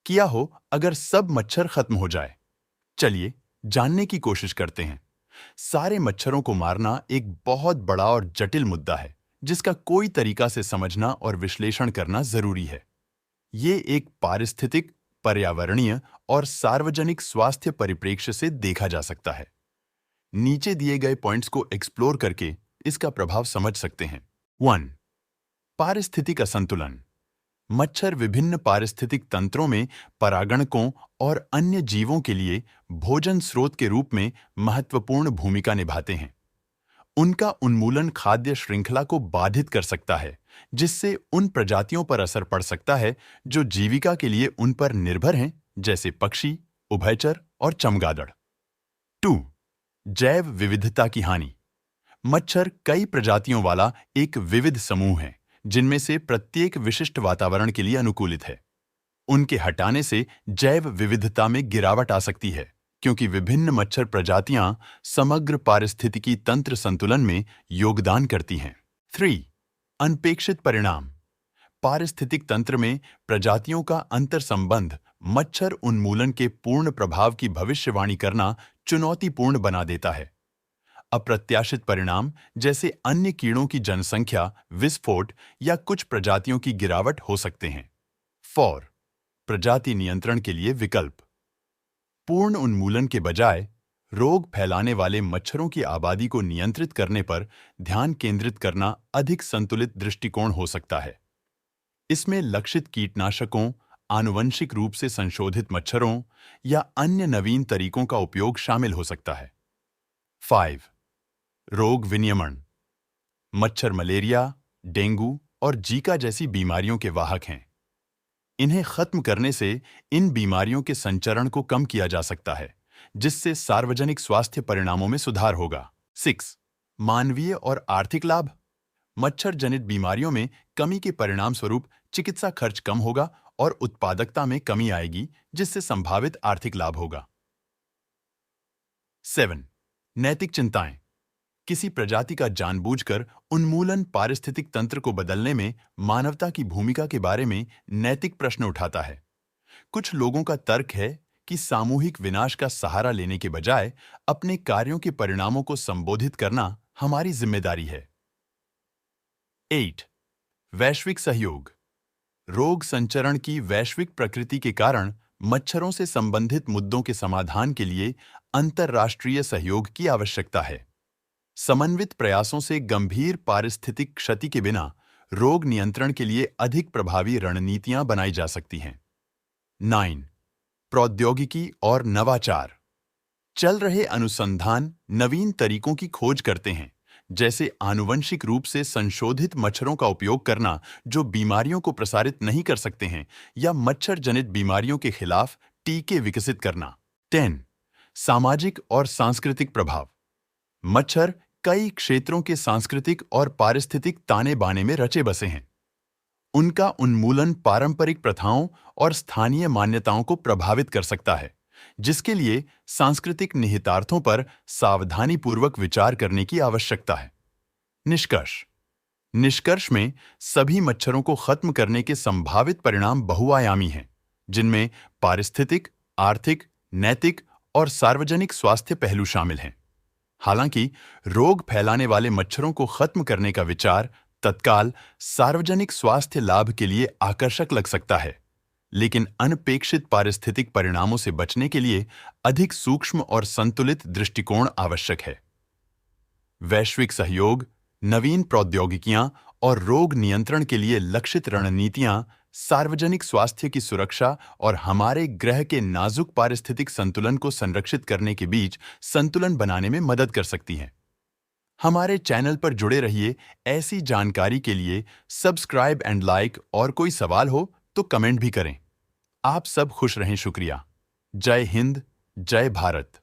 किया हो अगर सब मच्छर खत्म हो जाए? चलिए जानने की कोशिश करते हैं। सारे मच्छरों को मारना एक बहुत बड़ा और जटिल मुद्दा है, जिसका कोई तरीका से समझना और विश्लेषण करना जरूरी है। ये एक पारिस्थितिक, पर्यावरणीय और सार्वजनिक स्वास्थ्य परिप्रेक्ष्य से देखा जा सकता है। नीचे दिए गए पॉइंट्स को एक्सप्लोर करके इसका प्रभाव समझ सकते हैं। 1. पारिस्थितिक असंतुलन। मच्छर विभिन्न पारिस्थितिक तंत्रों में परागणकों और अन्य जीवों के लिए भोजन स्रोत के रूप में महत्वपूर्ण भूमिका निभाते हैं। उनका उन्मूलन खाद्य श्रृंखला को बाधित कर सकता है, जिससे उन प्रजातियों पर असर पड़ सकता है जो जीविका के लिए उन पर निर्भर हैं, जैसे पक्षी, उभयचर और चमगादड़। 2. जैव विविधता की हानि। मच्छर कई प्रजातियों वाला एक विविध समूह है, जिनमें से प्रत्येक विशिष्ट वातावरण के लिए अनुकूलित है। उनके हटाने से जैव विविधता में गिरावट आ सकती है, क्योंकि विभिन्न मच्छर प्रजातियां समग्र पारिस्थितिकी तंत्र संतुलन में योगदान करती हैं। 3. अनपेक्षित परिणाम। पारिस्थितिक तंत्र में प्रजातियों का अंतर संबंध मच्छर उन्मूलन के पूर्ण प्रभाव की भविष्यवाणी करना चुनौतीपूर्ण बना देता है। अप्रत्याशित परिणाम जैसे अन्य कीड़ों की जनसंख्या विस्फोट या कुछ प्रजातियों की गिरावट हो सकते हैं। 4. प्रजाति नियंत्रण के लिए विकल्प। पूर्ण उन्मूलन के बजाय रोग फैलाने वाले मच्छरों की आबादी को नियंत्रित करने पर ध्यान केंद्रित करना अधिक संतुलित दृष्टिकोण हो सकता है। इसमें लक्षित कीटनाशकों, आनुवंशिक रूप से संशोधित मच्छरों या अन्य नवीन तरीकों का उपयोग शामिल हो सकता है। 5. रोग विनियमन। मच्छर मलेरिया, डेंगू और जीका जैसी बीमारियों के वाहक हैं। इन्हें खत्म करने से इन बीमारियों के संचरण को कम किया जा सकता है, जिससे सार्वजनिक स्वास्थ्य परिणामों में सुधार होगा। 6. मानवीय और आर्थिक लाभ। मच्छर जनित बीमारियों में कमी के परिणाम स्वरूप चिकित्सा खर्च कम होगा और उत्पादकता में कमी आएगी, जिससे संभावित आर्थिक लाभ होगा। 7. नैतिक चिंताएं। किसी प्रजाति का जानबूझकर उन्मूलन पारिस्थितिक तंत्र को बदलने में मानवता की भूमिका के बारे में नैतिक प्रश्न उठाता है। कुछ लोगों का तर्क है कि सामूहिक विनाश का सहारा लेने के बजाय अपने कार्यों के परिणामों को संबोधित करना हमारी जिम्मेदारी है। 8. वैश्विक सहयोग। रोग संचरण की वैश्विक प्रकृति के कारण मच्छरों से संबंधित मुद्दों के समाधान के लिए अंतर्राष्ट्रीय सहयोग की आवश्यकता है। समन्वित प्रयासों से गंभीर पारिस्थितिक क्षति के बिना रोग नियंत्रण के लिए अधिक प्रभावी रणनीतियां बनाई जा सकती हैं। 9. प्रौद्योगिकी और नवाचार। चल रहे अनुसंधान नवीन तरीकों की खोज करते हैं, जैसे आनुवंशिक रूप से संशोधित मच्छरों का उपयोग करना जो बीमारियों को प्रसारित नहीं कर सकते हैं, या मच्छर जनित बीमारियों के खिलाफ टीके विकसित करना। 10. सामाजिक और सांस्कृतिक प्रभाव। मच्छर कई क्षेत्रों के सांस्कृतिक और पारिस्थितिक ताने बाने में रचे बसे हैं। उनका उन्मूलन पारंपरिक प्रथाओं और स्थानीय मान्यताओं को प्रभावित कर सकता है, जिसके लिए सांस्कृतिक निहितार्थों पर सावधानीपूर्वक विचार करने की आवश्यकता है। निष्कर्ष में सभी मच्छरों को खत्म करने के संभावित परिणाम बहुआयामी हैं, जिनमें पारिस्थितिक, आर्थिक, नैतिक और सार्वजनिक स्वास्थ्य पहलू शामिल हैं। हालांकि रोग फैलाने वाले मच्छरों को खत्म करने का विचार तत्काल सार्वजनिक स्वास्थ्य लाभ के लिए आकर्षक लग सकता है, लेकिन अनपेक्षित पारिस्थितिक परिणामों से बचने के लिए अधिक सूक्ष्म और संतुलित दृष्टिकोण आवश्यक है। वैश्विक सहयोग, नवीन प्रौद्योगिकियां और रोग नियंत्रण के लिए लक्षित रणनीतियां सार्वजनिक स्वास्थ्य की सुरक्षा और हमारे ग्रह के नाजुक पारिस्थितिक संतुलन को संरक्षित करने के बीच संतुलन बनाने में मदद कर सकती हैं। हमारे चैनल पर जुड़े रहिए। ऐसी जानकारी के लिए सब्सक्राइब एंड लाइक, और कोई सवाल हो तो कमेंट भी करें। आप सब खुश रहें। शुक्रिया। जय हिंद, जय भारत।